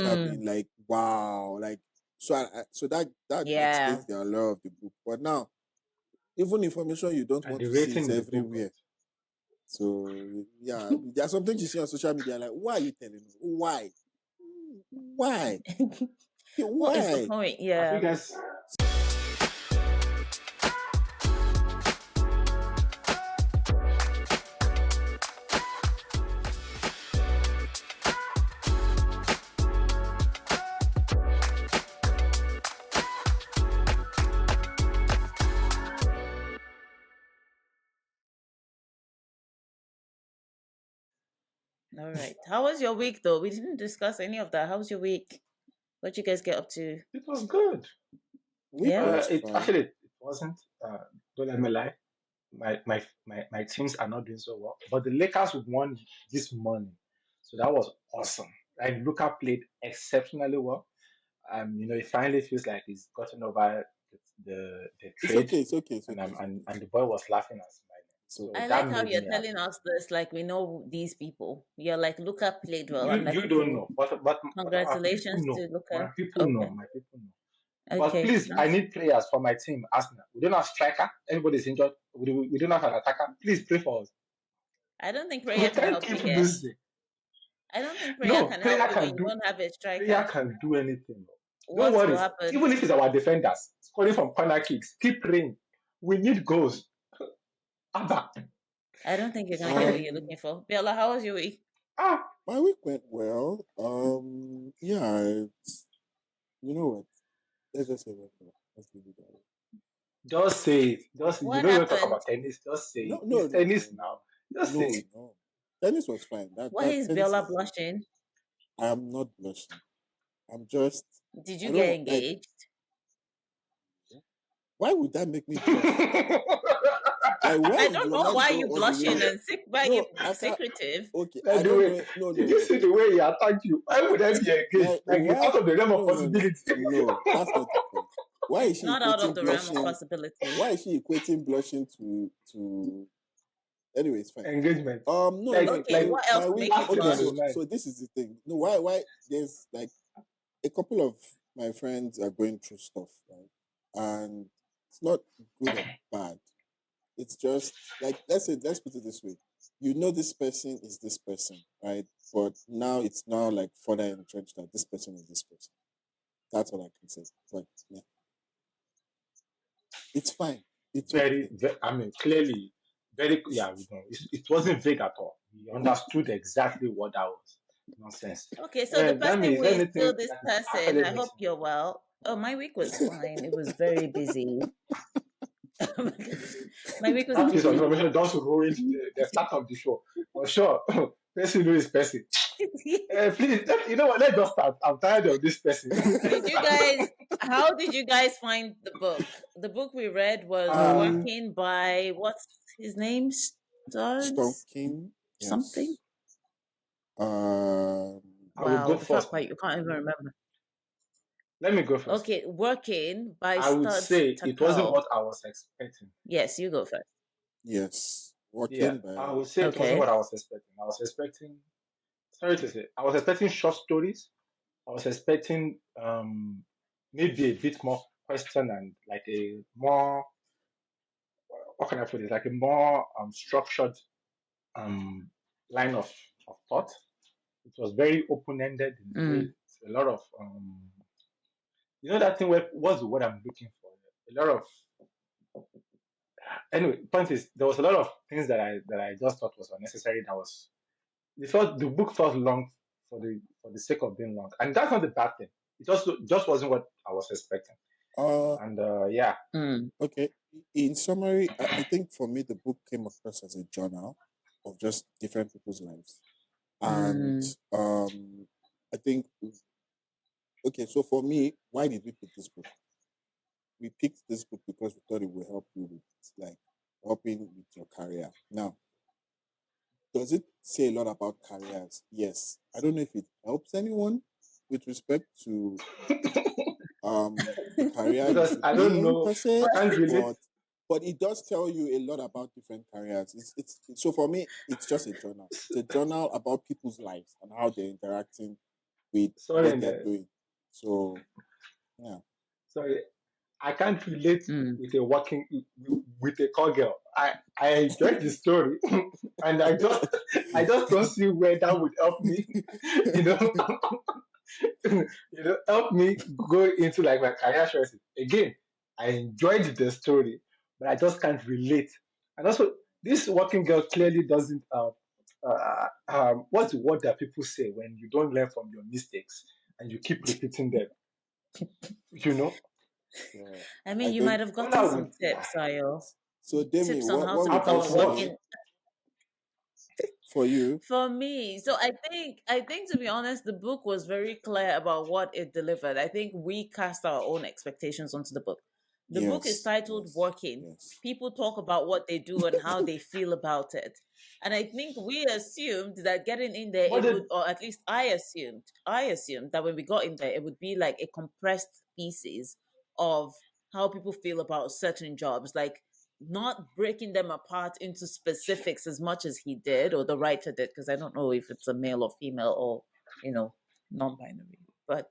have been like, wow, like so that Yeah. explains the allure of the book. But now, even information you don't And want the to see rating is in the book got. everywhere. So yeah, there are some things you see on social media like, why are you telling me? Why? Why? What is the Why? point? I Yeah. think that's All right. How was your week though? We didn't discuss any of that. How was your week? What you guys get up to? it was good. Week Yeah. was It fine. actually it wasn't. Don't let me lie. My teams are not doing so well, but the Lakers won this morning, so that was awesome. Like Luka played exceptionally well. It finally feels like he's gotten over the It's trade, okay. It's okay. It's and okay. I'm It's and, okay. and the boy was laughing and smiling. It's So I okay. that like how made you're me telling happy. us this like we know these people. You're like Luca played well. You I'm like, you don't okay, know, but our people congratulations know. to My Luca. people know. Okay. My people know. But Okay. please, I need prayers for my team, Arsenal. We don't have striker. Everybody's injured. We don't have an attacker. Please pray for us. I don't think We prayer can can't help you keep here. losing. I don't think prayer No, can help prayer you when can you do don't have a prayer striker. can do anything. Don't What will worry. happen? Even if it's our defenders scoring from corner kicks, keep praying. We need goals. Abba. I don't think you're gonna get what you're Um, looking for. Bella, how was your week? Ah, my week went well. Yeah, you know what? Let's just say it went well. Let's leave it that way. just say it. Just you What don't want to talk happened? about tennis. Just say No, it. no, It's no, tennis no, now. no, Just say no, it. no. Tennis was fine. Why That is tennis Bella is. blushing? I am not blushing. I'm just. Did I you don't get know. Like, engaged? why would that make me blush? Like, why I would don't your know mind why go you all the blushing way? and sick. Why you No, after secretive? okay, I Like the don't way, know. No, did no, you no. see the way he attacked you? Why would I be engaged? Like, Like it's why? out of the realm of No, no, no, possibility. no. That's not the point. Why is It's she not out of equating the realm of blushing? possibility. Why is she equating blushing to? Anyway, it's fine. Engagement. No, Like no. Okay, like So what else my will week. make you last thing Okay, on blush? his so mind. this is the thing. No, why? There's like a couple of my friends are going through stuff, right? And it's not good or bad. It's just like let's put it this way. You know this person is this person, right? But now it's now like further entrenched that this person is this person. That's all I can say. But yeah, it's fine. It's okay. I mean, clearly, very, yeah, we know. It wasn't vague at all. We understood exactly what that was. Nonsense. Okay, so the That person means who is still anything this that is person, actually I hope missing. you're well. Oh, my week was fine. It was very busy. Oh my gosh. My week was That piece of busy. information just ruined the start of the show. For sure. Person who is person. Please, you know what? Let's just start. I'm tired of this person. Did you guys, how did you guys find the book? The book we read was uh, Um, Working by, what's his name? Studs Stalking, something? yes. Um, I will Wow, go the fact first quite now. you can't even remember. Let me go first. Okay, Working by I would Studs say it wasn't Terkel. what I was expecting. Yes, you go first. yes. Yeah, Working I by would say it wasn't what Okay. I was expecting. I was expecting, sorry to say, I was expecting short stories. I was expecting maybe a bit more question and like a more, what can I put it, like a more structured um, line of thought. It was very open ended in a way. Mm. A lot of, that thing where, what's the word I'm looking for? A lot of, anyway, point is, there was a lot of things that I just thought was unnecessary. The book felt long for the sake of being long, and that's not a bad thing. It just wasn't what I was expecting, uh and yeah, Mm. okay. In summary, I think for me the book came across as a journal of just different people's lives. And Mm. I think okay, so for me, why did we pick this book? We picked this book because we thought it would help you with like helping with your career. Now, does it say a lot about careers? Yes. I don't know if it helps anyone with respect to the career you because should I be don't in know, per I se, can't relate. but it does tell you a lot about different careers. So for me, it's just a journal. It's a journal about people's lives and how they're interacting. with Sorry, what they're doing. So yeah, sorry, I can't relate Mm. with a working with a call girl. I enjoyed the story, and I just don't see where that would help me. You know, help me go into like my career choices. Again, I enjoyed the story, but I just can't relate. And also, this working girl clearly doesn't. What's the word that people say when you don't learn from your mistakes and you keep repeating them? You know, yeah. I I mean, you might think have all I gotten would some tips, Ayo. so. Demi, Tips on how what to would you become a after say working. for you? For me, so I think to be honest, the book was very clear about what it delivered. I think we cast our own expectations onto the book. The book is Yes, titled yes, Working. yes, People talk about what they do and how they feel about it. And I think we assumed that getting in there what it did would, or at least I assumed that when we got in there it would be like a compressed pieces of how people feel about certain jobs. Like not breaking them apart into specifics as much as he did or the writer did, because I don't know if it's a male or female or non-binary, but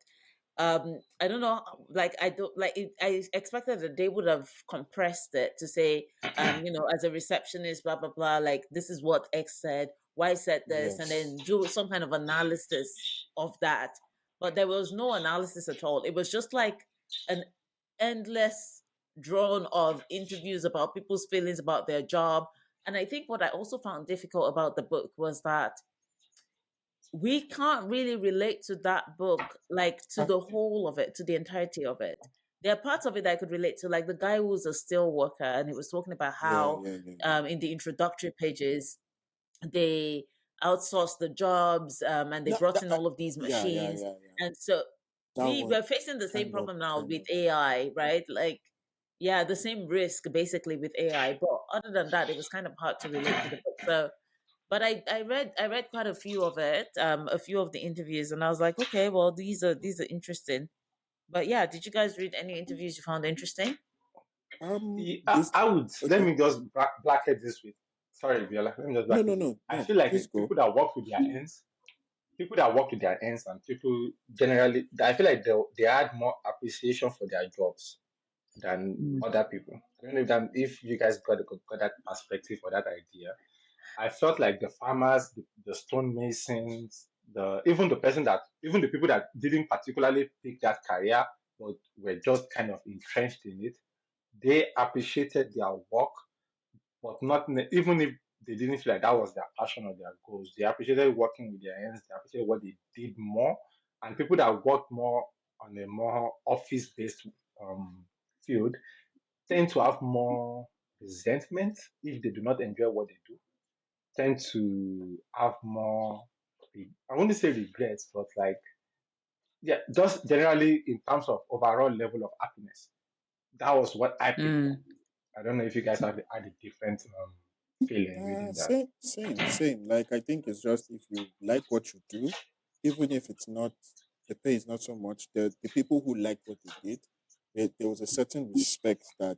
I don't know, like I don't like it, I expected that they would have compressed it to say as a receptionist, blah blah blah, like this is what X said, Y said this, and yes, then do some kind of analysis of that. But there was no analysis at all. It was just like an endless drone of interviews about people's feelings about their job. And I think what I also found difficult about the book was that we can't really relate to that book, like to uh, the whole of it, to the entirety of it. There are parts of it that I could relate to, like the guy who was a steel worker, and he was talking about yeah, how, yeah, yeah, yeah. in the introductory pages, they outsourced the jobs, and they No, brought in all of these yeah, yeah, machines. yeah, yeah. And so That we one, were facing the same problem now kind with of. AI, right? Like, yeah, the same risk basically with AI. But other than that, it was kind of hard to relate to the book. So but I read quite a few of it, a few of the interviews, and I was like, okay, well, these are interesting. But yeah, did you guys read any interviews you found interesting? This I would let okay. me just bracket this with sorry, Viola. Let me just No, bracket no, this. no, I no. feel like Please go. people that work with their ends, and people generally, I feel like they had more appreciation for their jobs than Mm. other people. I don't know if you guys got that perspective or that idea. I felt like the farmers, the stonemasons, even the people that didn't particularly pick that career but were just kind of entrenched in it, they appreciated their work, but not even if they didn't feel like that was their passion or their goals. They appreciated working with their hands. They appreciated what they did more, and people that worked more on a more office-based um, field tend to have more resentment if they do not enjoy what they do. Tend to have more. I wouldn't say regrets, but like yeah, just generally in terms of overall level of happiness. That was what I picked up. Mm. I don't know if you guys had a different feeling reading that. Same, same, same. Like I think it's just if you like what you do, even if it's not the pay is not so much. The people who liked what they did, there was a certain respect that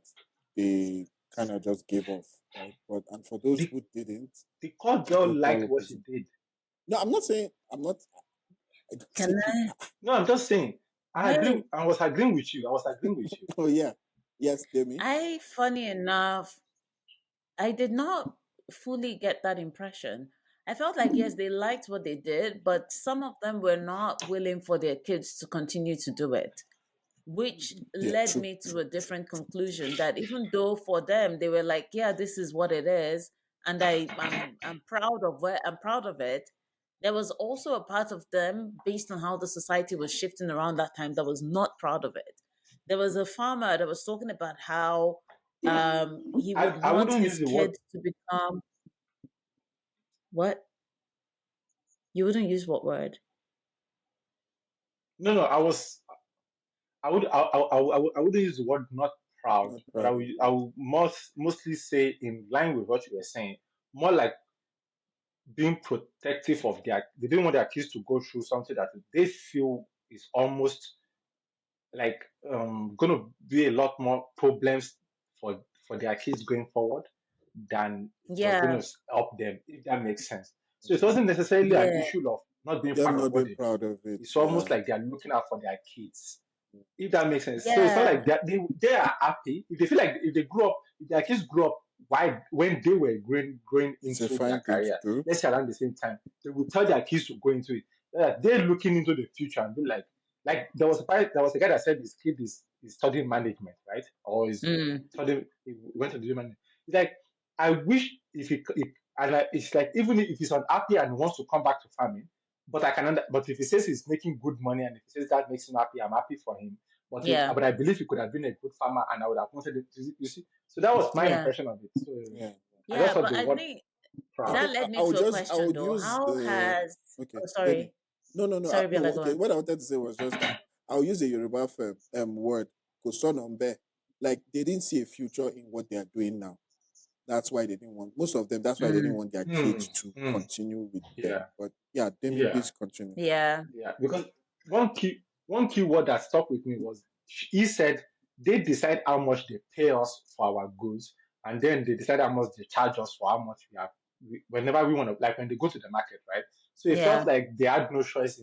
they kind of just gave off, right? But and for those The who didn't, the call girl the liked what she opposite. did. No, I'm not saying I'm not. Can See, I? No, I'm just saying. I I agree. I was agreeing with you. I was agreeing with you. oh yeah, yes, Demi. I funny enough, I did not fully get that impression. I felt like yes, they liked what they did, but some of them were not willing for their kids to continue to do it, which Yeah, led true, me to true, a true, different true, true. conclusion that even though for them they were like, yeah, this is what it is, and I'm proud of it. There was also a part of them, based on how the society was shifting around that time, that was not proud of it. There was a farmer that was talking about how he would I want wouldn't use his the word. kids to become what? You wouldn't use what word? No, no. I wouldn't use the word not proud, Not but proud of I it. would mostly say in line with what you were saying, more like being protective of they didn't want their kids to go through something that they feel is almost like going to be a lot more problems for their kids going forward than it was going Yeah, to help them, if that makes sense. So it wasn't necessarily an yeah. issue of not being Them proud of not what being they do. proud of it. It's Yeah. almost like they are looking out for their kids, if that makes sense. So it's not Yeah. like that they are happy. If they feel like if they grew up, if their kids grew up why when they were growing It's a into their fine thing to career, do. let's say around the same time, they will tell their kids to go into it. They're looking into the future and be like there was a guy that said his kid is studying management, right? Or is Mm. studying he went to do management. It's like I wish if and like, it's like even if he's unhappy and wants to come back to farming, but but if he says he's making good money and if he says that makes him happy, I'm happy for him. Yeah. But I believe he could have been a good farmer and I would have wanted it. You see, so that was my Yeah. impression of it. So Yeah. I just Yeah. thought But the I word think proud. that Okay. led I me would to a just I question would though. use How the has okay. oh Demi. sorry. No. Sorry, No. Bella, go Okay. on. What I wanted to say was just that I'll use a Yoruba word, kosonombe. Like they didn't see a future in what they are doing now. That's why they didn't want most of them. That's why they didn't Mm. want their Hmm. kids to Hmm. continue with them. Yeah. But yeah, Demi, Yeah. please continue. Yeah. Yeah, because one key word that stuck with me was he said they decide how much they pay us for our goods, and then they decide how much they charge us for how much whenever we want to, like when they go to the market, right? So it felt Yeah. like they had no choice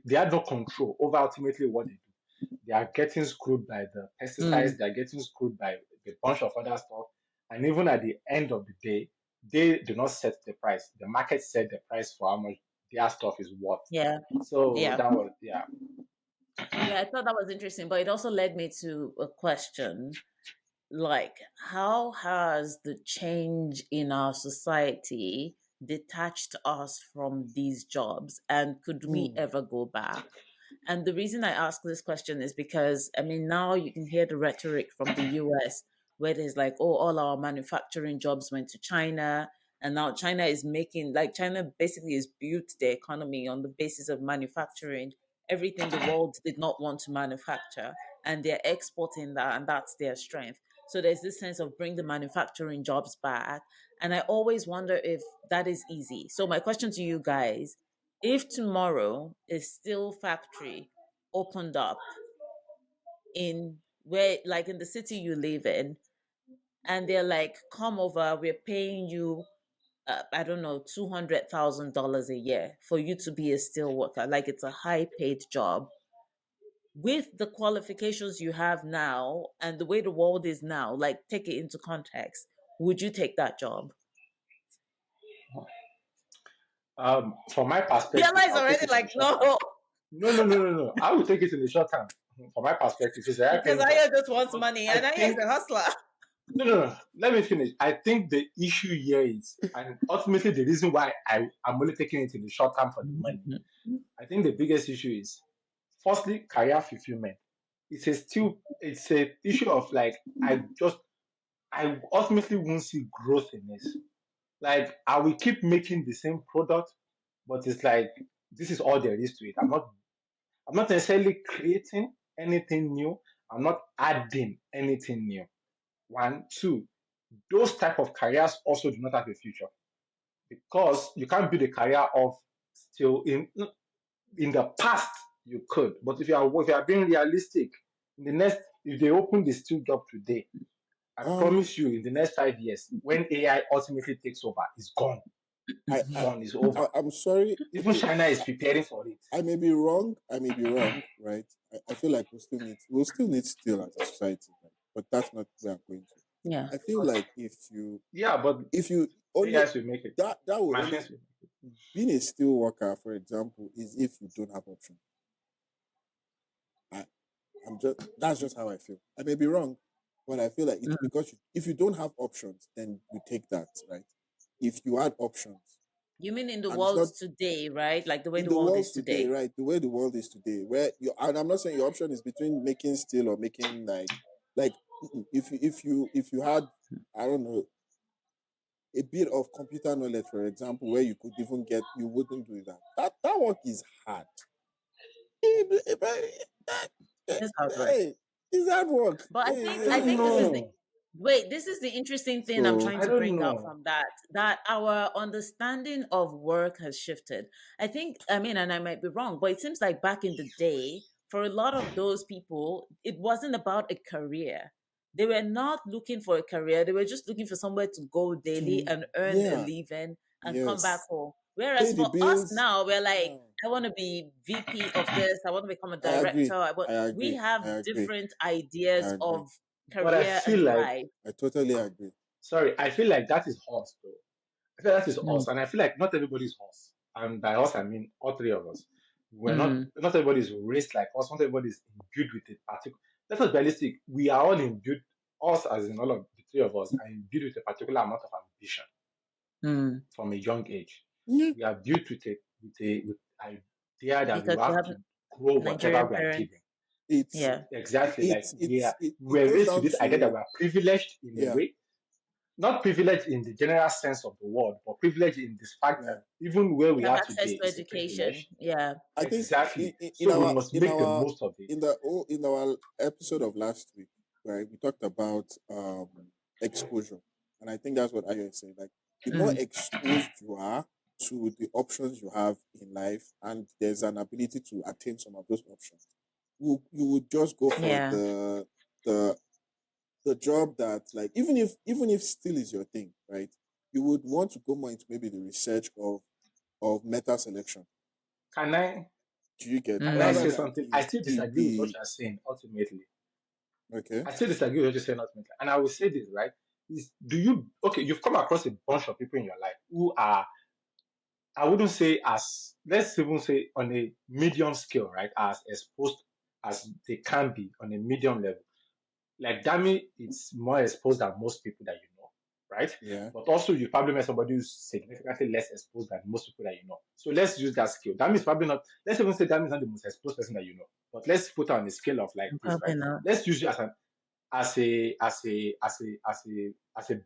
they had no control over ultimately what they do. They are getting screwed by the pesticides, Mm. they are getting screwed by a bunch of other stuff, and even at the end of the day, they do not set the price. The market set the price for how much their stuff is worth. Yeah. So Yeah. that was yeah. Yeah. I thought that was interesting, but it also led me to a question like, how has the change in our society detached us from these jobs? And could we Hmm. ever go back? And the reason I ask this question is because, I mean, now you can hear the rhetoric from the US where there's like, oh, all our manufacturing jobs went to China. And now China is making, like, China basically has built their economy on the basis of manufacturing everything the world did not want to manufacture. And they're exporting that, and that's their strength. So there's this sense of bring the manufacturing jobs back. And I always wonder if that is easy. So my question to you guys, if tomorrow a steel factory opened up in where like in the city you live in, and they're like, come over, we're paying you I don't know, $200,000 a year for you to be a steel worker. Like it's a high paid job with the qualifications you have now and the way the world is now, like take it into context, would you take that job? From my perspective, Biala is I'll take already it in the like, short term. no, No. I will take it in the short term. From my perspective, it's a high because paying job. Aya just wants But money I and Aya is think a hustler. no. Let me finish. I think the issue here is, and ultimately the reason why I'm only taking it in the short term for the money. I think the biggest issue is, firstly, career fulfillment. It's a issue of like I ultimately won't see growth in this. Like I will keep making the same product, but it's like this is all there is to it. I'm not necessarily creating anything new. I'm not adding anything new. One, two, those type of careers also do not have a future because you can't build a career of still in the past you could, but if you are being realistic, in the next if they open the steel job today, I Um. promise you in the next 5 years, when AI ultimately takes over, it's gone. I. It's I. gone, it's over. I'm sorry. Even Okay. China is preparing for it. I may be wrong. I may be wrong. Right. I feel like we'll still need steel as a society. Right? But that's not where I'm going to. Yeah. I feel like But if you only AIs will make it. that will only Machines will make it. being a steel worker, for example, is if you don't have option. I, I'm just that's just how I feel. I may be wrong, but I feel like it's Mm. because if you don't have options, then you take that, right? If you had options, You mean in the and it's world not today, right? Like the way in the the world world is today, today. right? The way the world is today, where you and I'm not saying your option is between making steel or making like if you had I don't know a bit of computer knowledge, for example, where you could even get you wouldn't do that. That work is hard. It's hard work. Hey, it's hard work. But I I don't think this is the know. wait, this is the interesting thing I'm So trying I to don't bring out know. from that our understanding of work has shifted. I think I mean and I might be wrong, but it seems like back in the day for a lot of those people it wasn't about a career. They were not looking for a career. They were just looking for somewhere to go daily to and earn a yeah, living and come back yes. home. Pay Whereas the for us bills. now, we're like, Yeah, I want to be VP of this. I want to become a I director. agree. I We agree. have I agree. different I ideas agree. of But I career feel and like, life. I totally agree. sorry, I feel like that is us though. I feel that is Mm, us, and I feel like not everybody's us. And by us, I mean all three of us. We're not mm, not everybody's raised like us. Not everybody's imbued with a particular. Let us be realistic. We are all imbued. Us, as in all of the three of us, are imbued with a particular amount of ambition mm. from a young age. Yeah. We are built with idea that we Because we have have to grow whatever Nigerian we are parents. given. It's Yeah. Exactly, like we it were goes raised with down this idea that to we are privileged in a yeah, way, not privileged in the general sense of the word, but privileged in this fact yeah. that even where We we have are access today to is a education. privilege. Yeah. I think Exactly. in So we must make the most of it. in our episode of last week, right, we talked about exposure, and I think that's what Ayo is saying. Like the more Mm, exposed you are to the options you have in life, and there's an ability to attain some of those options, you would just go for yeah. the the job that like even if still is your thing, right? You would want to go more into maybe the research of meta selection. Can I Do you get can I rather Mm, say than something? I still disagree with what the you're saying ultimately. okay? I still disagree with what you're saying ultimately. And I will say this, right? Is do you okay, you've come across a bunch of people in your life who are, I wouldn't say as, let's even say on a medium scale, right? As exposed as they can be on a medium level. Like Dami, it's more exposed than most people that you know, right? Yeah. But also you probably met somebody who's significantly less exposed than most people that you know. So let's use that scale. Dami is probably not, let's even say Dami is not the most exposed person that you know. But let's put her on a scale of like this, probably right? not. Let's use you as an as a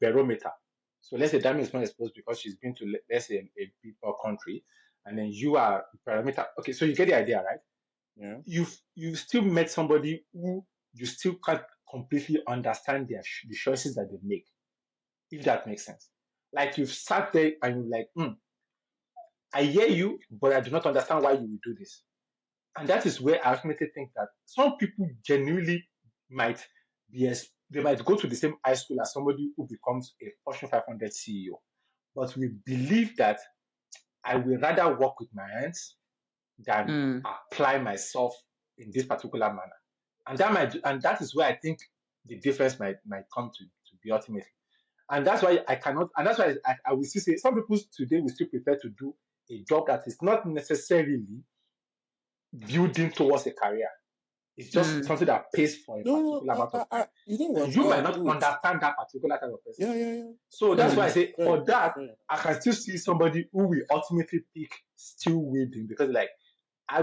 barometer. So let's say Dami is not exposed because she's been to let's say a big poor country, and then you are a parameter. Okay, so you get the idea, right? Yeah. You've still met somebody who you still can't completely understand the choices that they make, if that makes sense. Like you've sat there and you're like, I hear you, but I do not understand why you will do this. And that is where I ultimately think that some people genuinely might they might go to the same high school as somebody who becomes a Fortune 500 CEO. But we believe that I will rather work with my hands than Mm, apply myself in this particular manner. And that is where I think the difference might come to be ultimately. And that's why I cannot, and that's why I will still say some people today will still prefer to do a job that is not necessarily building towards a career. It's just mm. something that pays for a No, no, particular amount of time. you know And what? you I might agree not with you. understand that particular type of person. Yeah, yeah, yeah. So Fair that's why I enough. say Fair for enough. that, Fair enough. I can still see somebody who will ultimately pick still waiting because like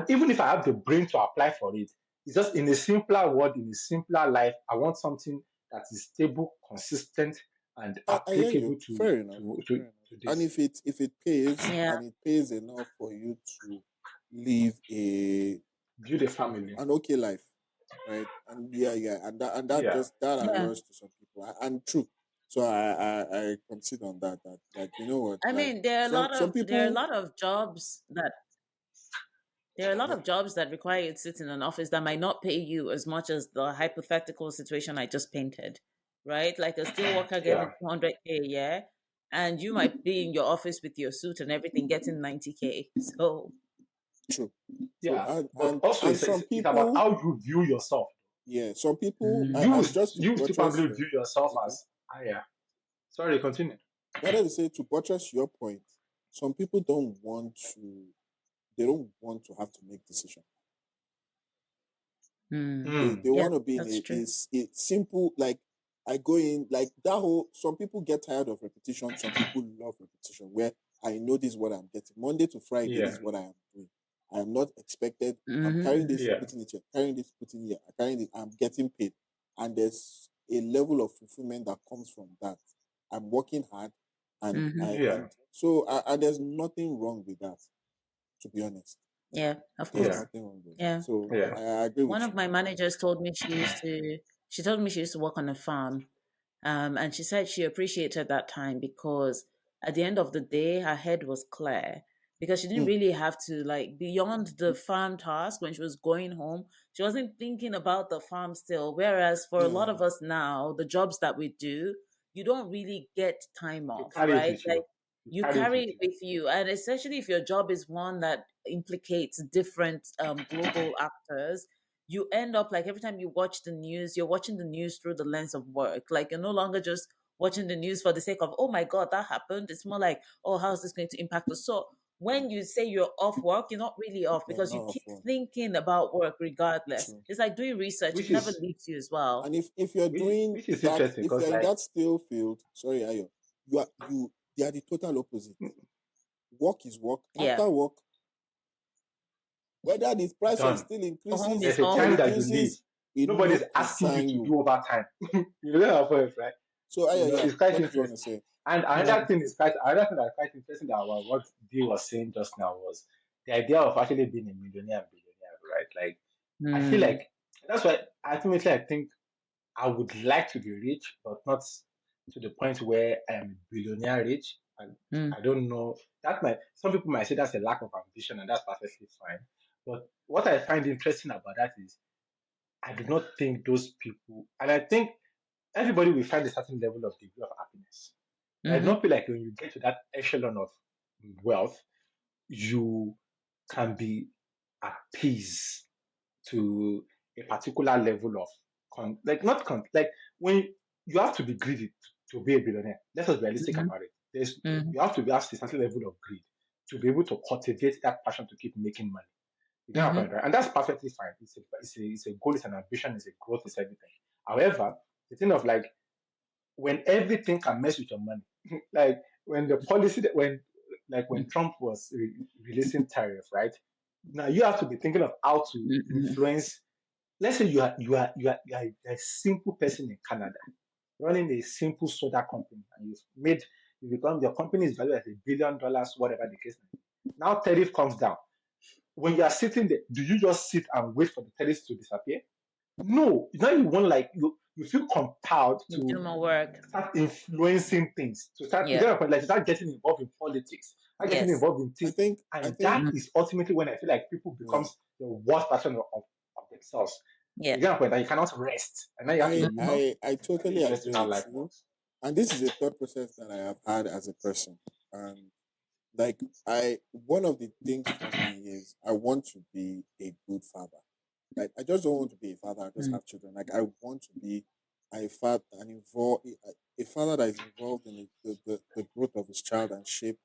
even if I have the brain to apply for it, it's just in a simpler world, in a simpler life, I want something that is stable, consistent, and I hear applicable you. to Fair enough. to Fair to, enough. to And this. if it pays Yeah. and it pays enough for you to live a Build a family. an okay life, right? And yeah, yeah, and that Yeah. just that Yeah. allures to some people, and true. So I concede on that. That like you know what, I like mean, there are a lot some of there are a people, lot of jobs that there are a lot yeah, of jobs that require you to sit in an office that might not pay you as much as the hypothetical situation I just painted, right? Like a steel worker getting Yeah. 200K a year, and you might be in your office with your suit and everything getting 90K. So, true, true, Yeah. But also and it's, some it's about people, how you view yourself. yeah, some people, mm, You and just to you still buttress probably your, view yourself okay, as yeah. Sorry, continue. rather to say to buttress your point, some people they don't want to have to make decisions. mm. Mm. They Yeah, want to be in that's true. a simple like I go in like that whole some people get tired of repetition, some people love repetition where I know this is what I'm getting. Monday to Friday, this Yeah. is what I am doing. I am not expected, I'm carrying Hmm. this, Yeah. putting it here, carrying this, putting here, carrying it, I'm getting paid. And there's a level of fulfillment that comes from that. I'm working hard Hmm. Yeah. and so and there's nothing wrong with that, to be honest. Yeah, of There's course. Yeah. nothing wrong with that. Yeah. So Yeah. I agree One with of you. my managers told me she told me she used to work on a farm. And she said she appreciated that time because at the end of the day, her head was clear because she didn't Mm, really have to, like, beyond the farm task when she was going home, she wasn't thinking about the farm still. Whereas for a lot yeah. of us now, the jobs that we do, you don't really get time You off, carry it right? with Like, you. You you carry it carry with it you. with you, and especially if your job is one that implicates different global actors, you end up like every time you watch the news, you're watching the news through the lens of work. Like you're no longer just watching the news for the sake of, oh my god, that happened. It's more like, oh, how's this going to impact us? So when you say you're off work, you're not really off You're because not you off keep work. thinking about work regardless. True. It's like doing research, it Which never is leaves you as well. And if you're doing which is that, interesting if because you're in like that still field, sorry, Ayo, they are the total opposite. Work is work. Yeah. After work, whether the price of done. steel Home increases is There's a or time home. that you leave. reduces, it no Nobody's asking you concern to you. do overtime. You know that point, right? So Ayo, yeah, It's quite what did you want to interesting. say? And Yeah. another thing that's quite interesting that what Dee was saying just now was the idea of actually being a millionaire and billionaire, right? Like I feel Mm. like that's why ultimately I think I would like to be rich, but not to the point where I am billionaire rich. And Mm. I don't know that might some people might say that's a lack of ambition, and that's perfectly fine. But what I find interesting about that is I do not think those people, and I think everybody will find a certain level of degree of happiness. But I Mm-hmm. don't feel like when you get to that echelon of wealth, you can be appeased to a particular level of like not like when you have to be greedy to be a billionaire. Let us be realistic Mm-hmm. about it. There's Mm-hmm. you have to have a certain level of greed to be able to cultivate that passion to keep making money. You get my Mm-hmm. point, right? And that's perfectly fine. It's a goal, it's an ambition, it's a growth, it's everything. However, the thing of like when everything can mess with your money, like when the policy that when Trump was releasing tariff, right? Now you have to be thinking of how to Mm-hmm. influence. Let's say you are a simple person in Canada running a simple soda company, and you become your company is valued at $1 billion, whatever the case may be. Now tariff comes down. When you are sitting there, do you just sit and wait for the tariffs to disappear? No. Now you want like you feel compelled You do to more work. start influencing things, to start, you Yeah. get my point, like to start getting involved in politics, start getting Yes. involved in I things. think I And think that Mm. is ultimately when I feel like people yeah. becomes the worst version of themselves. Yeah. You get my point, that you cannot rest. And now you have to, Mm-hmm. I it's very totally interesting agree how with life you. works. And this is a thought process that I have had as a person. And like I one of the things for me is I want to be a good father. Like I just don't want to be a father and just Mm. have children. Like I want to be a father that is involved in the growth of his child and shape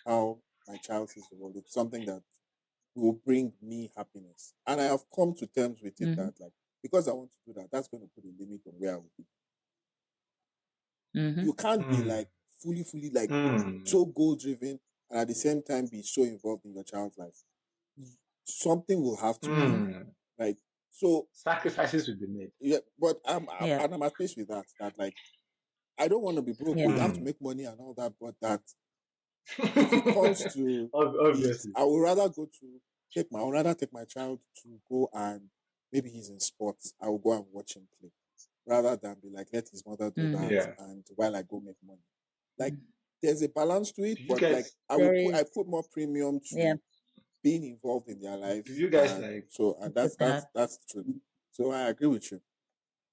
how my child sees the world. It's something that will bring me happiness. And I have come to terms with it Mm-hmm. that like because I want to do that, that's going to put a limit on where I will be. Mm-hmm. You can't be Mm, like fully like mm, so goal driven and at the same time be so involved in your child's life. Something will have to give, mm. right? So Sacrifices will be made. yeah, but Yeah. I'm at peace with that. That like I don't want to be broke. Oh, Yeah. you have to Mm. make money and all that. But that if it comes to it, Obviously. I would rather I would rather take my child to go and maybe he's in sports. I will go and watch him play rather than be like let his mother do Mm. that Yeah. and while I go make money. Like Mm. there's a balance to it, Do you but like guys There I is. put more premium Yeah. to being involved in their do lives you guys and like so and It's that. that's the truth. So I agree with you.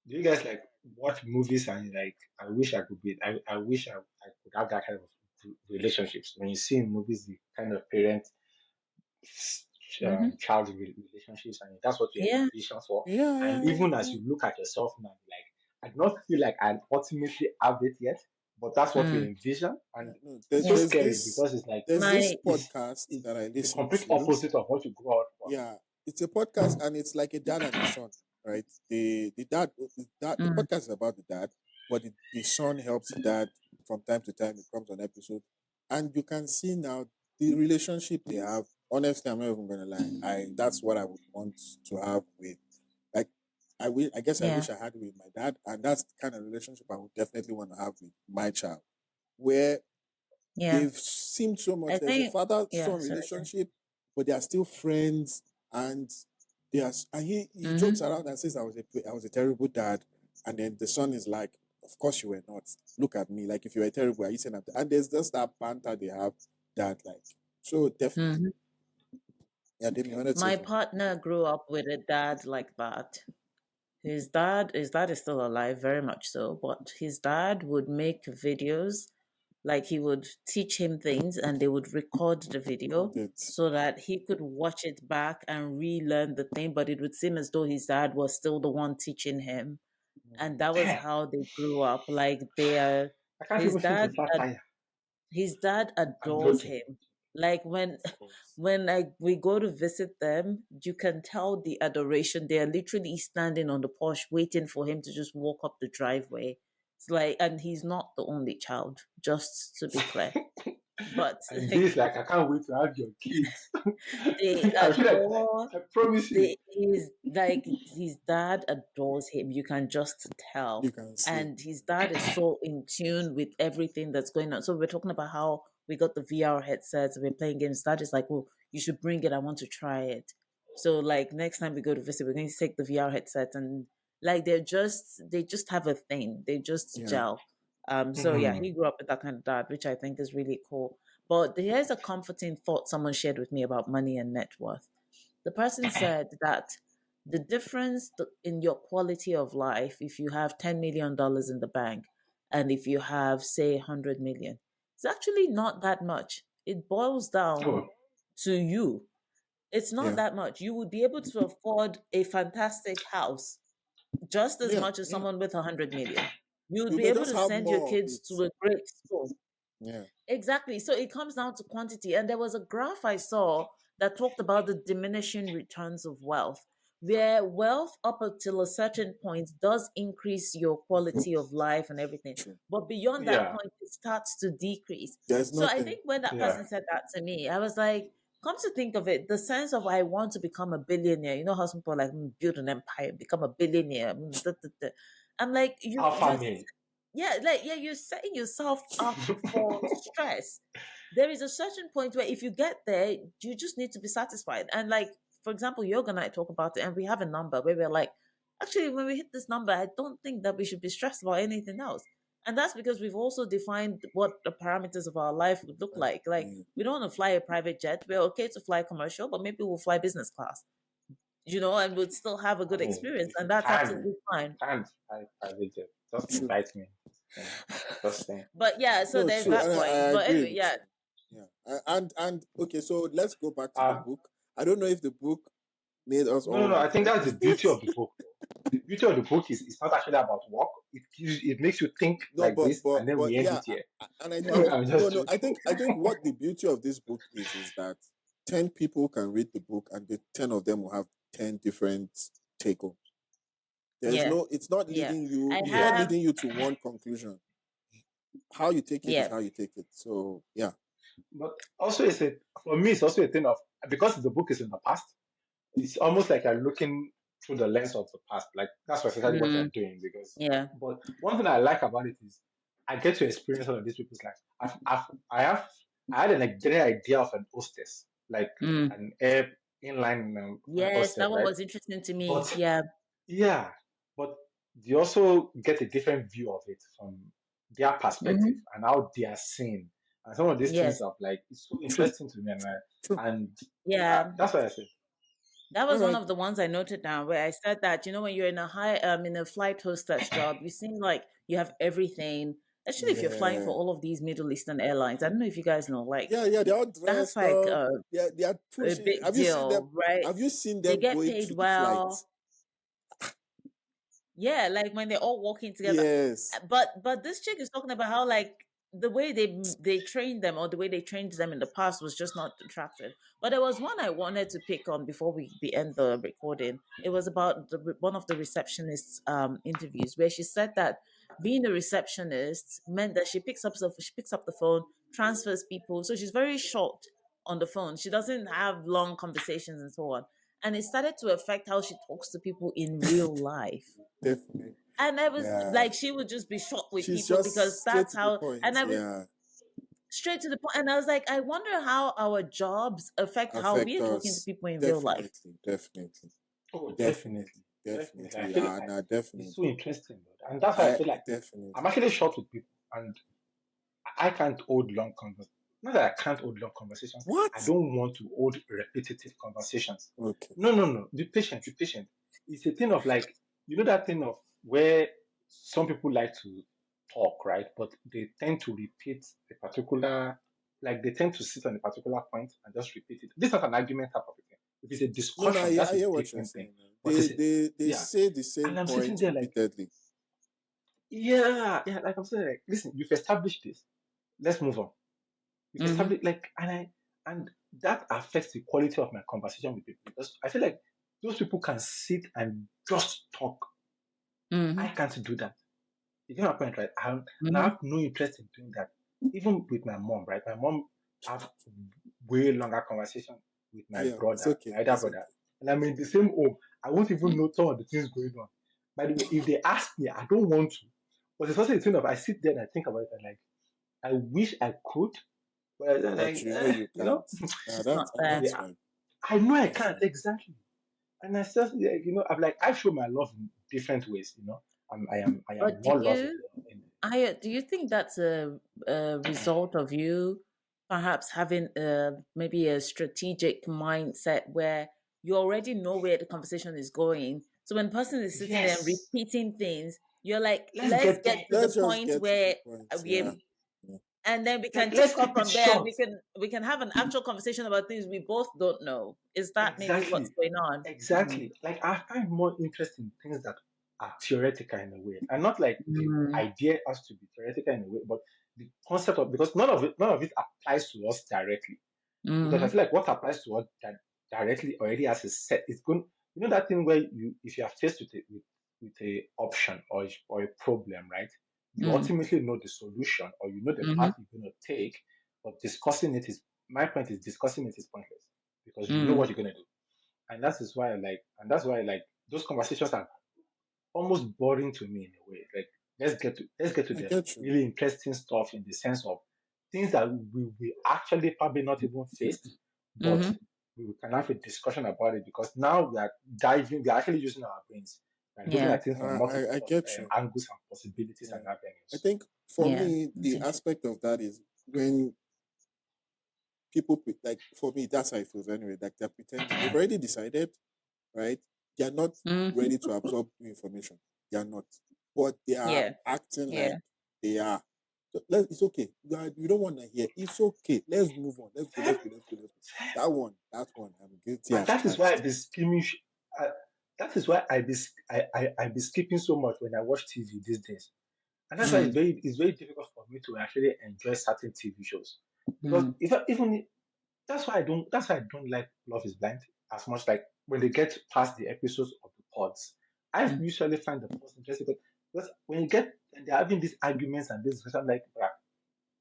do you guys like watch movies and like I wish I could have that kind of relationships when you see in movies the kind of parent Mm-hmm. child relationships and that's what you Yeah. envision for. Yeah, And yeah, yeah, even as yeah. you look at yourself now, like I do not feel like I ultimately have it yet, but that's what we Mm. envision. Yeah, And no, it's so Yeah. scary because it's like there's this My. it's podcast it's that I the listen complete to. opposite of what you grow up for. Yeah, it's a podcast and it's like a dad and a son, right? The Mm. podcast is about the dad, but the son helps the dad from time to time. It comes on episode, and you can see now the relationship they have. Honestly, I'm not even gonna lie. I That's what I would want to have with like I guess I Yeah. wish I had with my dad, and that's the kind of relationship I would definitely want to have with my child, where Yeah. they've seemed so much. I There's a think. father Yeah. son Sorry. relationship, but they are still friends. And and he jokes Mm-hmm. around and says I was a terrible dad. And then the son is like, of course you were not. Look at me. Like if you were terrible, are you saying that? And there's just that banter they have that like so definitely. Mm-hmm. Yeah, Demi, you wanted to say My something. partner grew up with a dad like that. His dad is still alive, very much so, but his dad would make videos Like he would teach him things and they would record the video Got it. so that he could watch it back and relearn the thing, but it would seem as though his dad was still the one teaching him. And that was Damn, how they grew up. Like they are I can't his even think dad of flat tire. his dad I'm adores joking. him. Like when Of course. we go to visit them, you can tell the adoration. They are literally standing on the porch waiting for him to just walk up the driveway. It's like, and he's not the only child, just to be clear. But And like this, like, I can't wait to have your kids. they I feel like, adore I promise you. He's like his dad adores him. You can just tell. You can see. And his dad is so in tune with everything that's going on. So we're talking about how we got the VR headsets, we're playing games. Dad is like, "Oh, you should bring it. I want to try it." So like next time we go to visit, we're going to take the VR headset and like they just have a thing. They just Yeah. gel. So yeah, Mhm. he grew up with that kind of dad, which I think is really cool. But here's a comforting thought someone shared with me about money and net worth. The person said that the difference in your quality of life, if you have $10 million in the bank and if you have, say, 100 million, it's actually not that much. It boils down Oh, to you. It's not Yeah. that much. You would be able to afford a fantastic house just as Yeah. much as Yeah. someone with 100 million. You would You be may able just to have send your more of kids it. to a great school. Yeah. Exactly. So it comes down to quantity. And there was a graph I saw that talked about the diminishing returns of wealth, where wealth up until a certain point does increase your quality of life and everything. True. But beyond that yeah, point, it starts to decrease. There's So I nothing. think when that yeah. person said that to me, I was like, come to think of it, the sense of I want to become a billionaire. You know how some people are like build an empire, become a billionaire. Da, da, da." I'm like, Alpha male. you're setting yourself up for stress. There is a certain point where if you get there, you just need to be satisfied. And like, for example, Yoga and I talk about it, and we have a number where we're like, actually, when we hit this number, I don't think that we should be stressed about anything else. And that's because we've also defined what the parameters of our life would look like. Like, Mm. we don't want to fly a private jet. We're okay to fly commercial, but maybe we'll fly business class, and we'll still have a I good mean, experience. if And you that's can, absolutely fine. fly private jet, just True. invite me. You know, just saying. But yeah, so No, there's true. that And I point. But agree anyway, with yeah. you. Yeah. And okay, so let's go back to the Um, book. I don't know if the book made us no, no, all no. I think reflect. that's the beauty of the book. Though. The beauty of the book is it's not actually about work. It makes you think No, like but this, but and then but we end yeah, it here. and I No, think I'm no, just no. joking. I think what the beauty of this book is that 10 people can read the book, and the 10 of them will have 10 different take home. There's Yeah. no. It's not Yeah. leading you. I It's not Yeah, have leading you to one conclusion. How you take it is yeah. how you take it. So yeah, but also it's a for me it's also a thing of because the book is in the past. It's almost like you're looking through the lens of the past. Like that's exactly what you're Mm, doing. Because, yeah. but one thing I like about it is I get to experience some of these people's lives. I had a general idea of an hostess, like Mm. an air inline Yes, hostess, that one right? was interesting to me. But Yeah. yeah, but you also get a different view of it from their perspective Hmm. and how they are seen. And some of these things Yes. are like it's so true, interesting to me, true. and yeah, Yeah. that's what I said. That All was one right. of the ones I noted down where I said that, when you're in a flight hostess job, you seem like you have everything. Especially if you're flying for Yeah, all of these Middle Eastern airlines. I don't know if you guys know, like yeah, yeah. They're all that's dressed like up. They are a pushing. big deal, right? Have you seen They them get going paid to the flight? well. Yeah, like when they're all walking together. Yes. But this chick is talking about how like the way they trained them or the way they trained them in the past was just not attractive. But there was one I wanted to pick on before we end the recording. It was about one of the receptionist's interviews where she said that being a receptionist meant that she picks up the phone, transfers people, so she's very short on the phone. She doesn't have long conversations and so on. And it started to affect how she talks to people in real life. Definitely. And I was Yeah. like, she would just be short with She's people because just straight that's to the how, point. and I was Yeah. straight to the point. And I was like, I wonder how our jobs affect how Affect we're talking to us. people in real life. Definitely. Definitely. Oh, Definitely. definitely, definitely. I Definitely. feel Yeah. Nah. it's so Definitely. interesting, though. And that's why I I feel like I'm definitely. actually short with people, and I can't hold long conversations. Not that I can't hold long conversations. I What? don't want to hold repetitive conversations. Okay. No, no, no. Be patient. Be patient. It's a thing of like that thing of where some people like to. talk, right? But they tend to repeat a particular, like they tend to sit on a particular point and just repeat it. This is not an argument type of a thing. If it's a No, no, discussion, that's I a hear what you're different thing. saying. Man. But it's a, They yeah. say the same And I'm sitting point there like, repeatedly. yeah, like I'm saying, like, listen, you've established this. Let's move on. You've Mm-hmm. established like, and that affects the quality of my conversation with people because I feel like those people can sit and just talk. Mm-hmm. I can't do that. You get my point, right? And I Mm-hmm. have no interest in doing that. Even with my mom, right? My mom have way longer conversation with my Yeah, it's brother, okay. my elder It's brother. okay. And I'm in the same home. I won't even know some of the things going on. By the way, if they ask me, I don't want to. But it's also a thing of I sit there and I think about it and like I wish I could, but I'm But like, you know you you know, can't. Nah, It's not there. that's yeah, fine. I know I That's can't fine. exactly. And I just like, I'm like I show my love in different ways. I am But do more loving. you, do you think that's a result of you perhaps having maybe a strategic mindset where you already know where the conversation is going? So when the person is sitting there and Yes, repeating things, you're like, let's let's get get there. to the Let's just point get to the where point. Yeah. we, Yeah. and then we Like can let's take off keep it from there, and short. we can have an actual conversation about things we both don't know. Is that maybe what's Exactly. going on? Mm. Exactly. Like I find more interest in things that are theoretical in a way. And not like the Mm. idea has to be theoretical in a way, but the concept of because none of it applies to us directly. Because I Mm-hmm. feel like what applies to us directly already has a set. It's going. That thing where if you are faced with a option or a problem, right? You Mm. ultimately know the solution or you know the Mm-hmm. path you're going to take. But discussing it is my point is discussing it is pointless because you know Mm. what you're going to do, and that's why like those conversations are almost boring to me in a way. Like let's get to I the get you. really interesting stuff in the sense of things that we actually probably not even faced, but Mm-hmm. we can have a discussion about it because now we're actually using our brains and looking Yeah. at things from multiple I get you. angles and possibilities and Yeah. I avenues. think for Yeah. me, That's the interesting. aspect of that is when like for me, that's how it feels anyway. Like they're pretending. They've already decided, right? They're not Mm-hmm. ready to absorb new information. They are not. But they are Yeah. acting Yeah. like they are. So it's okay. You don't want to hear. It's okay. Let's move on. Let's go. Let's go. Let's go. Let's go. That one. I'm guilty And as that is why I charged. be skimming. Uh, that is why I be skipping so much when I watch TV these days. And that's why Mm. it's very difficult for me to actually enjoy certain TV shows because Mm. if I, even that's why I don't like Love Is Blind as much. Like when they get past the episodes of the pods, I Mm. usually find the pods interesting because when you get and they're having these arguments and this, I'm like, "Bruh,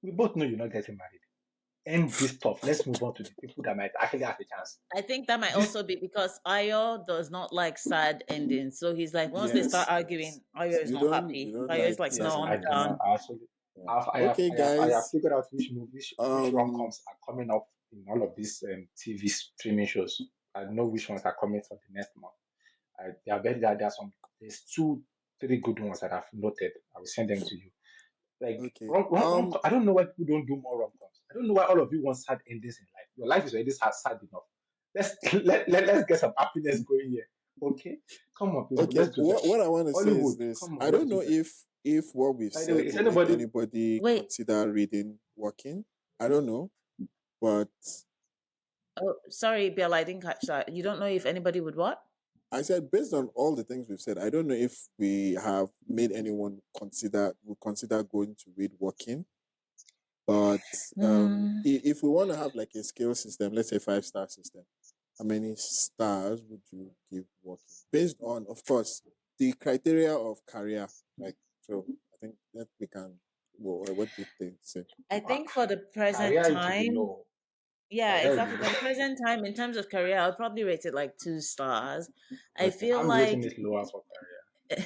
we both know you're not getting married. End this stuff. Let's move on to the people that might actually have a chance. I think that might This also be because Ayo does not like sad endings. So he's like, once they start Yes. Yes. arguing, Ayo is You not don't. You happy. don't Ayo like is like, sad yes, no, I'm I do endings. not done. actually. Yeah. I have Okay, I have guys. figured out which movies, which Um. rom-coms are coming up in all of these TV streaming shows. I know which ones are coming for the next month. There are very there are some there's two, three good ones that I've noted. I will send them to you. Like Okay. I don't know why people don't do more rom-coms. I don't know why all of you want sad endings in life. Your life is already sad enough. Let's let's get some happiness going here. Okay? Come on, people, Okay. let's do that. What I want to say is Hollywood, this. come on, I let's don't do know that. if what we've By the way, said is will make anybody anybody Wait. consider reading working. I don't know, but Oh, sorry, Bill, I didn't catch that. You don't know if anybody would what? I said based on all the things we've said, I don't know if we have made anyone consider going to read working. But Mm. if we want to have like a scale system, let's say 5-star system, how many stars would you give working based on, of course, the criteria of career? Like, so I think that we can. Well, what do you think? Say, I think for the present career to be time, low? yeah, Career will exactly. be For low. the present time, in terms of career, I'll probably rate it like 2 stars. I Okay, feel I'm rating like it lower for career.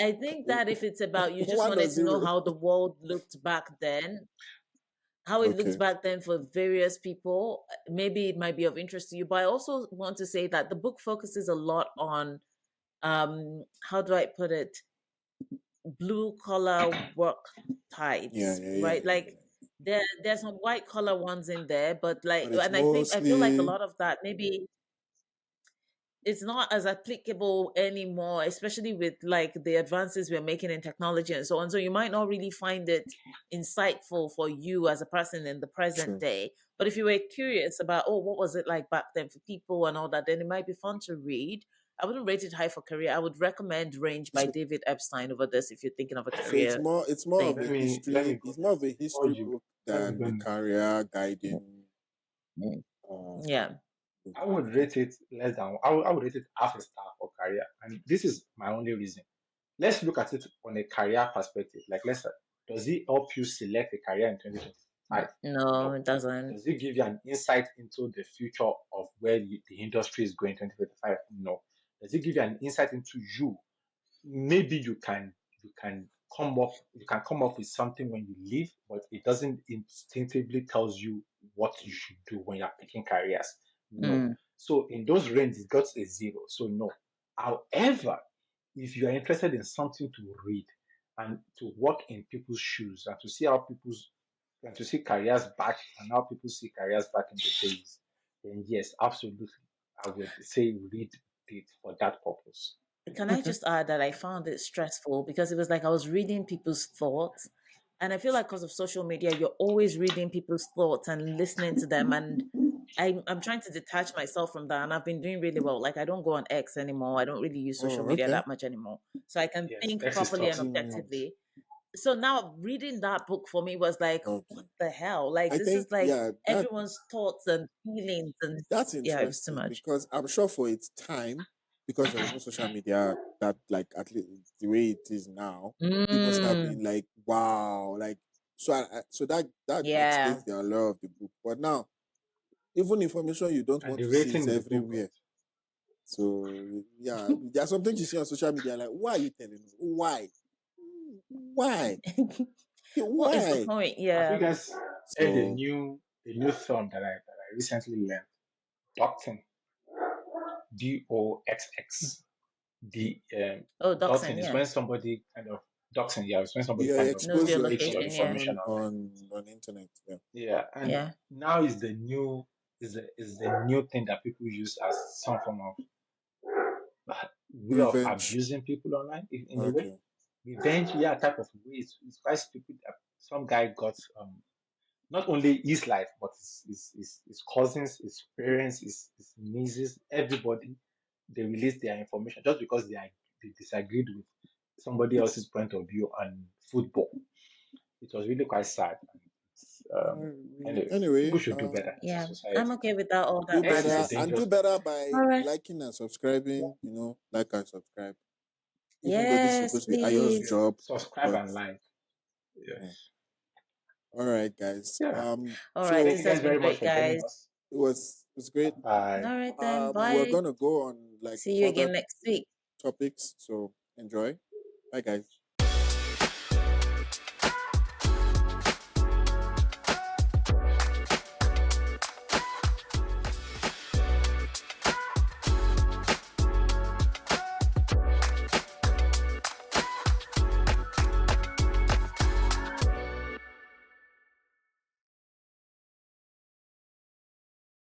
I think that if it's about you just what wanted does to know zero? how the world looked back then, how it looks Okay, back then for various people, maybe it might be of interest to you. But I also want to say that the book focuses a lot on how do I put it, blue collar work yeah, types, yeah, yeah, right? yeah, Like yeah. there's some white collar ones in there, but like, But it's and I feel like a mostly lot of that maybe it's not as applicable anymore, especially with like the advances we're making in technology and so on. So you might not really find it insightful for you as a person in the present True. day. But if you were curious about, oh, what was it like back then for people and all that, then it might be fun to read. I wouldn't rate it high for career. I would recommend Range by So, David Epstein over this if you're thinking of a so it's career more of thing. a let me history. go It's more there of a before history you. book Let me than go. a career guiding Mm. uh, Yeah. book. I would Okay. rate it less than. I would rate it half a star for career, and this is my only reason. Let's look at it on a career perspective. Like, does it help you select a career in 2025? No, No. it doesn't. Does it give you an insight into the future of where the industry is going in 2025? No. Does it give you an insight into you? Maybe you can come up with something when you leave, but it doesn't instinctively tells you what you should do when you're picking careers. No. Mm. So in those ranges, it got a zero. So no. However, if you are interested in something to read and to walk in people's shoes and to see how people's and to see careers back and how people see careers back in the days, then yes, absolutely, I would say read it for that purpose. Can I Okay. just add that I found it stressful because it was like I was reading people's thoughts. And I feel like because of social media, you're always reading people's thoughts and listening to them. And I'm trying to detach myself from that. And I've been doing really well. Like I don't go on X anymore. I don't really use social Oh, media okay. that much anymore. So I can Yes, think X is properly and toxic at Mm, times. objectively. So now reading that book for me was like, what okay. the hell? Like I this is think like yeah, everyone's thoughts and feelings and that's yeah, it was too interesting much. because I'm sure for its time, because there was no social media that like at least the way it is now, it must have Mm, been like wow, like so that yeah. explains the allure of the book. But now, even information you don't And want the to see rating is the book got. everywhere. So yeah, there are some things you see on social media like why are you telling me? Why? Why? Okay, What is the why? point? Have you Yeah. guys heard So a new term that I recently learned? Doxing. DOXX. The Oh, doxing Dachshund, is yeah. when somebody kind of doxing, yeah, it's when somebody yeah, kind you of Knows expose your your leaks your location, yeah. information information online. on internet. Yeah. Yeah, and Yeah. now is the new thing that people use as some form of way of Revenge. abusing people online in a way. Okay. Revenge, yeah, type of way. It's quite stupid. Some guy got not only his life, but his cousins, his parents, his nieces, everybody, they released their information just because they disagreed with somebody else's point of view on football. It was really quite sad. And anyway, people Anyway, should do better in Yeah. I'm society. okay with that, all do that X is a better madness. and do dangerous place. better by All right. liking and subscribing. Like and subscribe. Even though this is Yes, supposed to be Ayo's please. job, Subscribe but and like. yeah. Yes. All right, guys. Yeah. All right. So Thank This you has guys been very much great, for joining guys. us. it was great. All Bye. right then. We're Bye. gonna go on like See you other again next week. topics. So enjoy. Bye, guys.